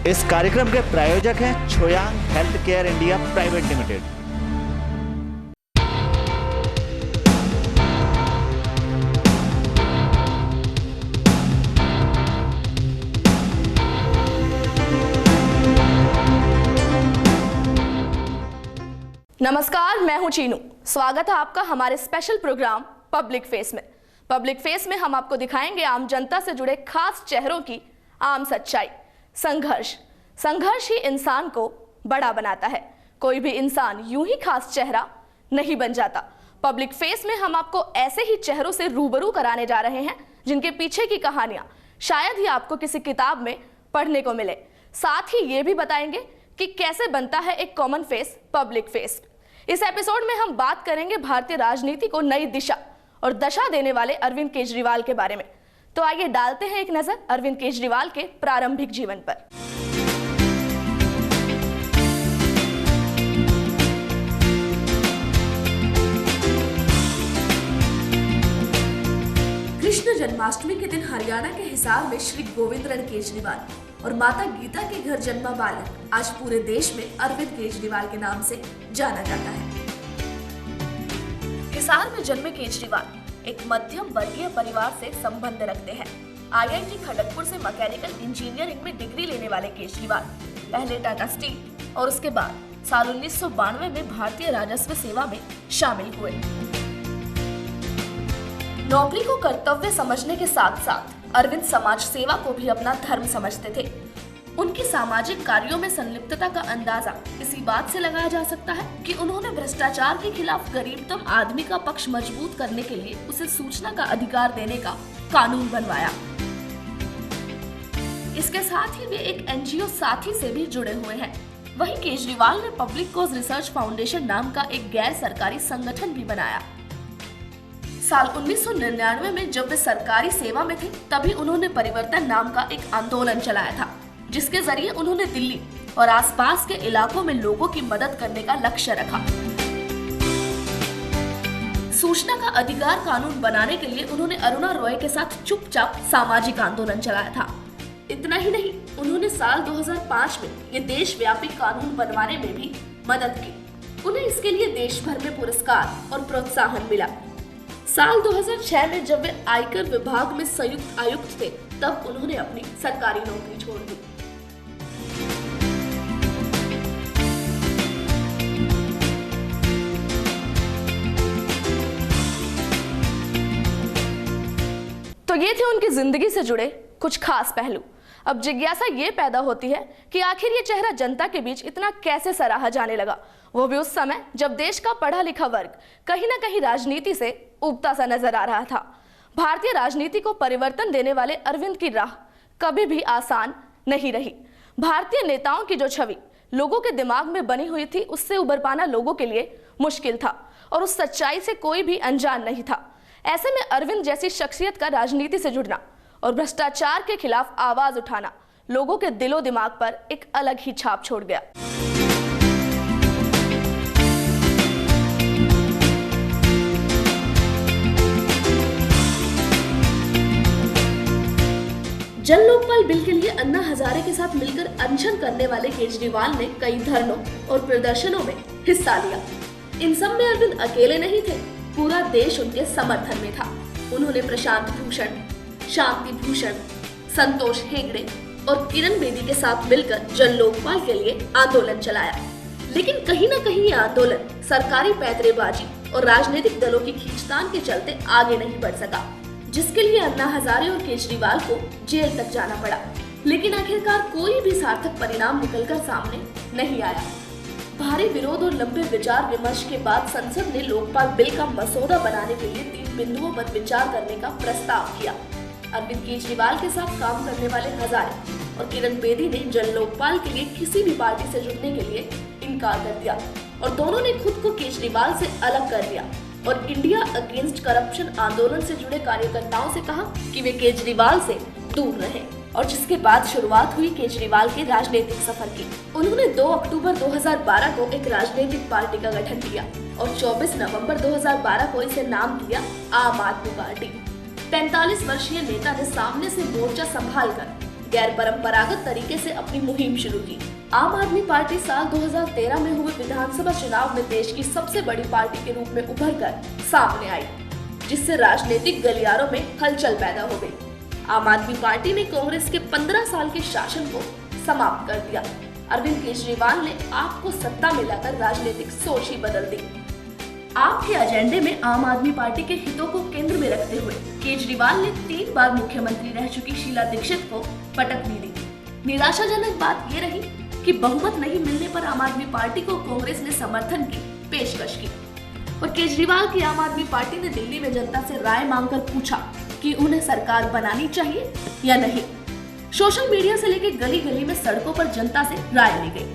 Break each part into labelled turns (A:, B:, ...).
A: इस कार्यक्रम के प्रायोजक हैं Choyang health care India private limited.
B: नमस्कार, मैं हूं चीनू। स्वागत है आपका हमारे स्पेशल प्रोग्राम पब्लिक फेस में। पब्लिक फेस में हम आपको दिखाएंगे आम जनता से जुड़े खास चेहरों की आम सच्चाई। संघर्ष ही इंसान को बड़ा बनाता है। कोई भी इंसान यूं ही खास चेहरा नहीं बन जाता। पब्लिक फेस में हम आपको ऐसे ही चेहरों से रूबरू कराने जा रहे हैं जिनके पीछे की कहानियां शायद ही आपको किसी किताब में पढ़ने को मिले। साथ ही ये भी बताएंगे कि कैसे बनता है एक कॉमन फेस पब्लिक फेस। इस एपिसोड में हम बात करेंगे भारतीय राजनीति को नई दिशा और दशा देने वाले अरविंद केजरीवाल के बारे में। तो आइए डालते हैं एक नजर अरविंद केजरीवाल के प्रारंभिक जीवन पर। कृष्ण जन्माष्टमी के दिन हरियाणा के हिसार में श्री गोविंदरण केजरीवाल और माता गीता के घर जन्मा बालक आज पूरे देश में अरविंद केजरीवाल के नाम से जाना जाता है। हिसार में जन्मे केजरीवाल एक मध्यम वर्गीय परिवार से संबंध रखते हैं। IIT खड़गपुर से मैकेनिकल इंजीनियरिंग में डिग्री लेने वाले केजरीवाल पहले टाटा स्टील और उसके बाद साल 1992 में भारतीय राजस्व सेवा में शामिल हुए। नौकरी को कर्तव्य समझने के साथ साथ अरविंद समाज सेवा को भी अपना धर्म समझते थे। उनकी सामाजिक कार्यों में संलिप्तता का अंदाजा इसी बात से लगाया जा सकता है कि उन्होंने भ्रष्टाचार के खिलाफ गरीबतम आदमी का पक्ष मजबूत करने के लिए उसे सूचना का अधिकार देने का कानून बनवाया। इसके साथ ही वे एक NGO साथी से भी जुड़े हुए हैं। वहीं केजरीवाल ने पब्लिक कॉज रिसर्च फाउंडेशन नाम का एक गैर सरकारी संगठन भी बनाया। साल 1999 में जब वे सरकारी सेवा में थे तभी उन्होंने परिवर्तन नाम का एक आंदोलन चलाया था, जिसके जरिए उन्होंने दिल्ली और आसपास के इलाकों में लोगों की मदद करने का लक्ष्य रखा। सूचना का अधिकार कानून बनाने के लिए उन्होंने अरुणा रॉय के साथ चुपचाप सामाजिक आंदोलन चलाया था। इतना ही नहीं, उन्होंने साल 2005 में ये देशव्यापी कानून बनवाने में भी मदद की। उन्हें इसके लिए देश भर में पुरस्कार और प्रोत्साहन मिला। साल 2006 में जब वे आयकर विभाग में संयुक्त आयुक्त थे तब उन्होंने अपनी सरकारी नौकरी छोड़ दी। तो ये थे उनकी जिंदगी से जुड़े कुछ खास पहलू। अब जिज्ञासा ये पैदा होती है कि आखिर ये चेहरा जनता के बीच इतना कैसे सराहा जाने लगा, वो भी उस समय जब देश का पढ़ा लिखा वर्ग कहीं ना कहीं राजनीति से उबता सा नजर आ रहा था। भारतीय राजनीति को परिवर्तन देने वाले अरविंद की राह कभी भी आसान नहीं रही। भारतीय नेताओं की जो छवि लोगों के दिमाग में बनी हुई थी उससे उबर पाना लोगों के लिए मुश्किल था और उस सच्चाई से कोई भी अनजान नहीं था। ऐसे में अरविंद जैसी शख्सियत का राजनीति से जुड़ना और भ्रष्टाचार के खिलाफ आवाज उठाना लोगों के दिलो दिमाग पर एक अलग ही छाप छोड़ गया। जन लोकपाल बिल के लिए अन्ना हजारे के साथ मिलकर अनशन करने वाले केजरीवाल ने कई धरनों और प्रदर्शनों में हिस्सा लिया। इन सब में अरविंद अकेले नहीं थे, पूरा देश उनके समर्थन में था। उन्होंने प्रशांत भूषण, शांति भूषण, संतोष हेगड़े और किरण बेदी के साथ मिलकर जन लोकपाल के लिए आंदोलन चलाया। लेकिन कहीं न कहीं ये आंदोलन सरकारी पैंतरेबाजी और राजनीतिक दलों की खींचतान के चलते आगे नहीं बढ़ सका, जिसके लिए अन्ना हजारे और केजरीवाल को जेल तक जाना पड़ा। लेकिन आखिरकार कोई भी सार्थक परिणाम निकलकर सामने नहीं आया। भारी विरोध और लंबे विचार विमर्श के बाद संसद ने लोकपाल बिल का मसौदा बनाने के लिए 3 बिंदुओं पर विचार करने का प्रस्ताव किया। अरविंद केजरीवाल के साथ काम करने वाले हजारे और किरण बेदी ने जन लोकपाल के लिए किसी भी पार्टी से जुड़ने के लिए इनकार कर दिया और दोनों ने खुद को केजरीवाल से अलग कर दिया और इंडिया अगेंस्ट करप्शन आंदोलन से जुड़े कार्यकर्ताओं से कहा कि वे केजरीवाल से दूर रहें। और जिसके बाद शुरुआत हुई केजरीवाल के राजनीतिक सफर की। उन्होंने 2 अक्टूबर 2012 को एक राजनीतिक पार्टी का गठन किया और 24 नवंबर 2012 को इसे नाम दिया आम आदमी पार्टी। 45 वर्षीय नेता ने सामने से मोर्चा संभालकर गैर परंपरागत तरीके से अपनी मुहिम शुरू की। आम आदमी पार्टी साल 2013 में हुए विधानसभा चुनाव में देश की सबसे बड़ी पार्टी के रूप में उभरकर सामने आई, जिससे राजनीतिक गलियारों में हलचल पैदा हो गई। आम आदमी पार्टी ने कांग्रेस के 15 साल के शासन को समाप्त कर दिया। अरविंद केजरीवाल ने आपको सत्ता में लाकर राजनीतिक सोच ही बदल दी। आपके एजेंडे में आम आदमी पार्टी के हितों को केंद्र में रखते हुए केजरीवाल ने 3 बार मुख्यमंत्री रह चुकी शीला दीक्षित को पटकनी दी। निराशाजनक बात ये रही कि बहुमत नहीं मिलने पर आम आदमी पार्टी को कांग्रेस ने समर्थन की पेशकश की और केजरीवाल की आम आदमी पार्टी ने दिल्ली में जनता से राय मांगकर पूछा कि उन्हें सरकार बनानी चाहिए या नहीं। सोशल मीडिया से लेकर गली गली में सड़कों पर जनता से राय ली गई,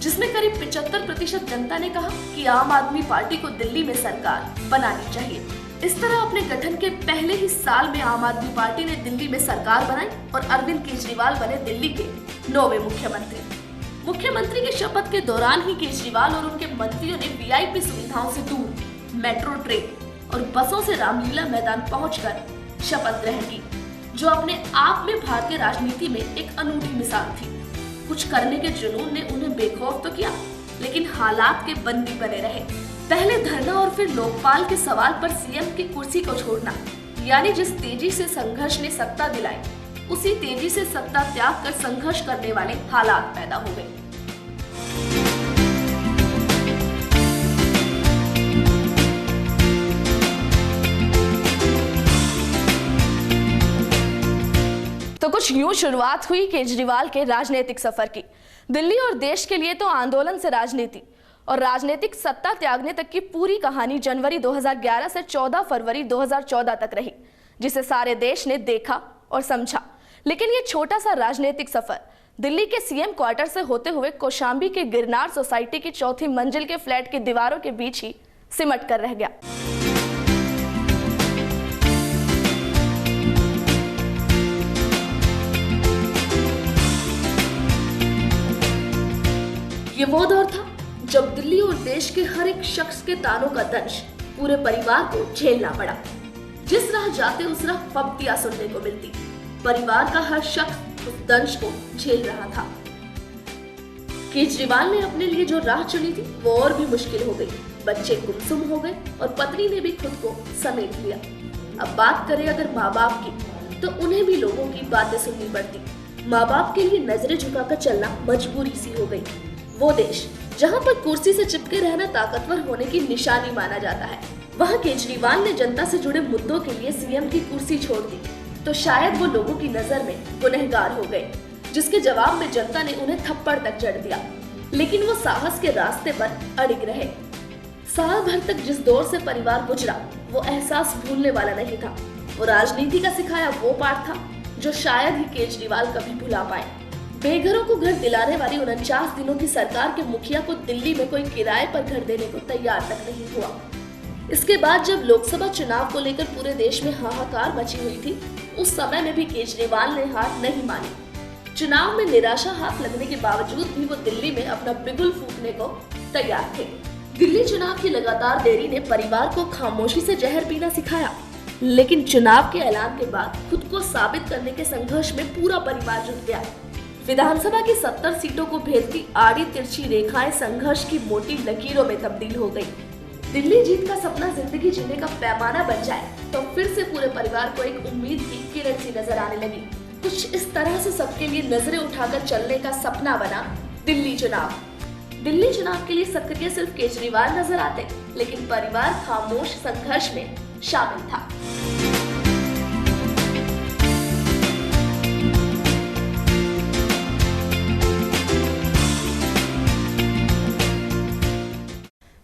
B: जिसमें करीब 75% जनता ने कहा कि आम आदमी पार्टी को दिल्ली में सरकार बनानी चाहिए। इस तरह अपने गठन के पहले ही साल में आम आदमी पार्टी ने दिल्ली में सरकार बनाई और अरविंद केजरीवाल बने दिल्ली के 9वें मुख्यमंत्री। मुख्यमंत्री की शपथ के दौरान ही केजरीवाल और उनके मंत्रियों ने वीआईपी सुविधाओं से दूर मेट्रो ट्रेन और बसों से रामलीला मैदान पहुंचकर शपथ ग्रहण की, जो अपने आप में भारतीय राजनीति में एक अनूठी मिसाल थी। कुछ करने के जुनून ने उन्हें बेखौफ तो किया, लेकिन हालात के बंदी बने रहे। पहले धरना और फिर लोकपाल के सवाल पर सीएम की कुर्सी को छोड़ना, यानी जिस तेजी से संघर्ष ने सत्ता दिलाई, उसी तेजी से सत्ता त्याग कर संघर्ष करने वाले हालात पैदा हो गए। तो कुछ यूं शुरुआत हुई केजरीवाल के राजनीतिक सफर की। दिल्ली और देश के लिए तो आंदोलन से राजनीति और राजनीतिक सत्ता त्यागने तक की पूरी कहानी जनवरी 2011 से 14 फरवरी 2014 तक रही, जिसे सारे देश ने देखा और समझा। लेकिन ये छोटा सा राजनीतिक सफर दिल्ली के सीएम क्वार्टर से होते हुए कौशाम्बी के गिरनार सोसाइटी की 4थी मंजिल के फ्लैट की दीवारों के बीच ही सिमट कर रह गया। ये वो दौर था जब दिल्ली और देश के हर एक शख्स के तानों का दंश पूरे परिवार को झेलना पड़ा। जिस राह जाते उस राह फब्तियां सुनने को मिलती। परिवार का हर शख्स उस दंश को झेल रहा था। केजरीवाल ने अपने लिए जो राह चुनी थी वो और भी मुश्किल हो गई। बच्चे गुमसुम हो गए और पत्नी ने भी खुद को समेट लिया। अब बात करें अगर माँ बाप की, तो उन्हें भी लोगों की बातें सुननी पड़ती। माँ बाप के लिए नजरें झुकाकर चलना मजबूरी सी हो गई। वो देश जहां पर कुर्सी से चिपके रहना ताकतवर होने की निशानी माना जाता है, वहां केजरीवाल ने जनता से जुड़े मुद्दों के लिए सीएम की कुर्सी छोड़ दी, तो शायद वो लोगों की नजर में गुनहगार हो गए, जिसके जवाब में जनता ने उन्हें थप्पड़ तक जड़ दिया। लेकिन वो साहस के रास्ते पर अड़िग रहे। साल भर तक जिस दौर से परिवार गुजरा, वो एहसास भूलने वाला नहीं था। वो राजनीति का सिखाया वो पाठ था जो शायद ही केजरीवाल कभी भुला पाए। बेघरों को घर दिलाने वाली 49 दिनों की सरकार के मुखिया को दिल्ली में कोई किराए पर घर देने को तैयार तक नहीं हुआ। इसके बाद जब लोकसभा चुनाव को लेकर पूरे देश में हाहाकार मची हुई थी, उस समय में भी केजरीवाल ने हार नहीं मानी। चुनाव में निराशा हाथ लगने के बावजूद भी वो दिल्ली में अपना बिगुल फूंकने को तैयार थे। दिल्ली चुनाव की लगातार देरी ने परिवार को खामोशी से जहर पीना सिखाया, लेकिन चुनाव के ऐलान के बाद खुद को साबित करने के संघर्ष में पूरा परिवार जुट गया। विधानसभा की 70 सीटों को भेदती आड़ी तिरछी रेखाएं संघर्ष की मोटी लकीरों में तब्दील हो गई। दिल्ली जीत का सपना जिंदगी जीने का पैमाना बन जाए तो फिर से पूरे परिवार को एक उम्मीद की किरण सी नजर आने लगी। कुछ इस तरह से सबके लिए नजरें उठाकर चलने का सपना बना दिल्ली चुनाव। दिल्ली चुनाव के लिए सक्रिय सिर्फ केजरीवाल नजर आते, लेकिन परिवार खामोश संघर्ष में शामिल था।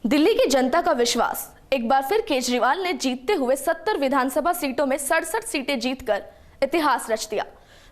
B: दिल्ली की जनता का विश्वास एक बार फिर केजरीवाल ने जीतते हुए 70 विधानसभा सीटों में 67 सीटें जीतकर इतिहास रच दिया।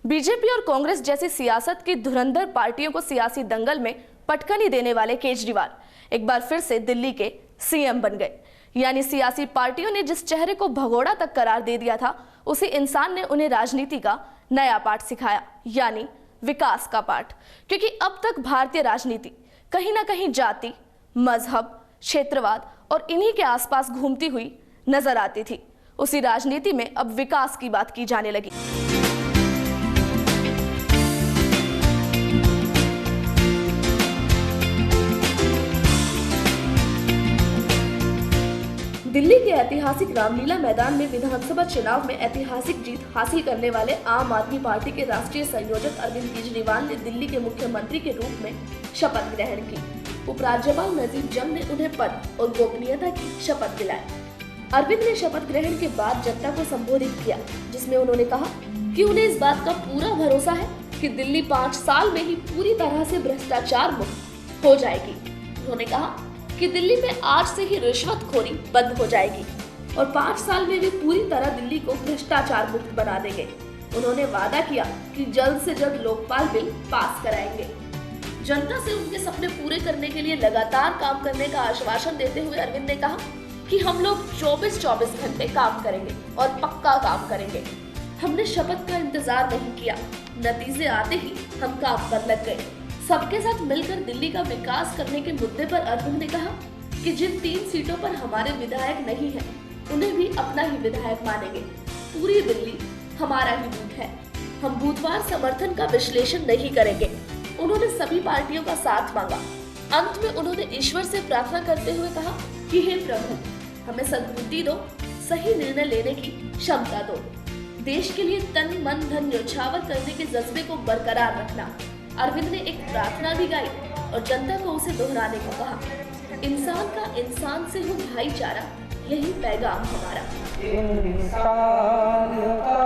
B: बीजेपी और कांग्रेस जैसी सियासत की धुरंधर पार्टियों को सियासी दंगल में पटखनी देने वाले केजरीवाल एक बार फिर से दिल्ली के सीएम बन गए। यानी सियासी पार्टियों ने जिस चेहरे को भगोड़ा तक करार दे दिया था, उसी इंसान ने उन्हें राजनीति का नया पाठ सिखाया, यानी विकास का पाठ। क्योंकि अब तक भारतीय राजनीति कहीं ना कहीं जाति, मजहब, क्षेत्रवाद और इन्हीं के आसपास घूमती हुई नजर आती थी। उसी राजनीति में अब विकास की बात की जाने लगी। दिल्ली के ऐतिहासिक रामलीला मैदान में विधानसभा चुनाव में ऐतिहासिक जीत हासिल करने वाले आम आदमी पार्टी के राष्ट्रीय संयोजक अरविंद केजरीवाल ने दिल्ली के मुख्यमंत्री के रूप में शपथ ग्रहण की। उपराज्यपाल नजीब जंग ने उन्हें पद और गोपनीयता की शपथ दिलाई। अरविंद ने शपथ ग्रहण के बाद जनता को संबोधित किया, जिसमें उन्होंने कहा कि उन्हें इस बात का पूरा भरोसा है कि दिल्ली 5 साल में ही पूरी तरह से भ्रष्टाचार मुक्त हो जाएगी। उन्होंने कहा कि दिल्ली में आज से ही रिश्वतखोरी बंद हो जाएगी और 5 साल में वे पूरी तरह दिल्ली को भ्रष्टाचार मुक्त बना देंगे। उन्होंने वादा किया कि जल्द से जल्द लोकपाल बिल पास कराएंगे। जनता से उनके सपने पूरे करने के लिए लगातार काम करने का आश्वासन देते हुए अरविंद ने कहा कि हम लोग 24-24 घंटे काम करेंगे और पक्का काम करेंगे। हमने शपथ का इंतजार नहीं किया, नतीजे आते ही हम काम पर लग गए। सबके साथ मिलकर दिल्ली का विकास करने के मुद्दे पर अरविंद ने कहा कि जिन 3 सीटों पर हमारे विधायक नहीं हैं, उन्हें भी अपना ही विधायक मानेंगे। पूरी दिल्ली हमारा ही बूथ है। हम बूथवार समर्थन का विश्लेषण नहीं करेंगे। उन्होंने सभी पार्टियों का साथ मांगा। अंत में उन्होंने ईश्वर से प्रार्थना करते हुए कहा कि हे प्रभु, हमें सद्बुद्धि दो, सही निर्णय लेने की क्षमता दो, देश के लिए तन मन धन न्यौछावर करने के जज्बे को बरकरार रखना। अरविंद ने एक प्रार्थना भी गाई और जनता को उसे दोहराने को कहा। इंसान का इंसान से हो भाईचारा, यही पैगाम हमारा। इंसान का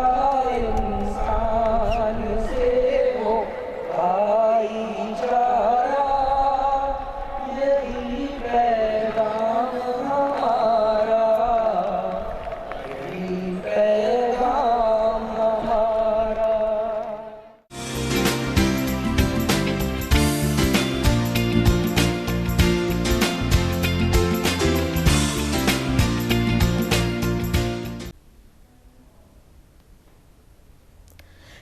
B: इंसान से हो भाईचारा, यही पैगाम हमारा, यही पैगाम हमारा।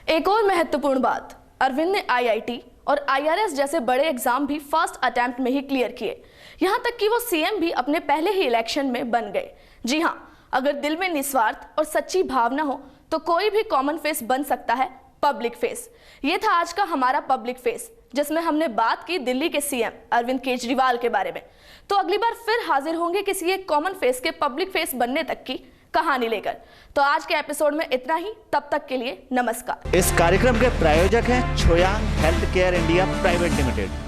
B: एक और महत्वपूर्ण बात, अरविंद ने आईआईटी और आईआरएस जैसे बड़े एग्जाम भी फर्स्ट अटेम्प्ट में ही क्लियर किए। यहां तक कि वो सीएम भी अपने पहले ही इलेक्शन में बन गए। जी हां, अगर दिल में निस्वार्थ और सच्ची भावना हो तो कोई भी कॉमन फेस बन सकता है, पब्लिक फेस। ये था आज का हमारा पब्लिक फेस, जिसमें हमने बात की दिल्ली के सीएम अरविंद केजरीवाल के बारे में। तो अगली बार फिर हाजिर होंगे किसी एक कॉमन फेस के पब्लिक फेस बनने तक की कहानी लेकर। तो आज के एपिसोड में इतना ही, तब तक के लिए नमस्कार।
A: इस कार्यक्रम के प्रायोजक हैं Choyang health care India private limited.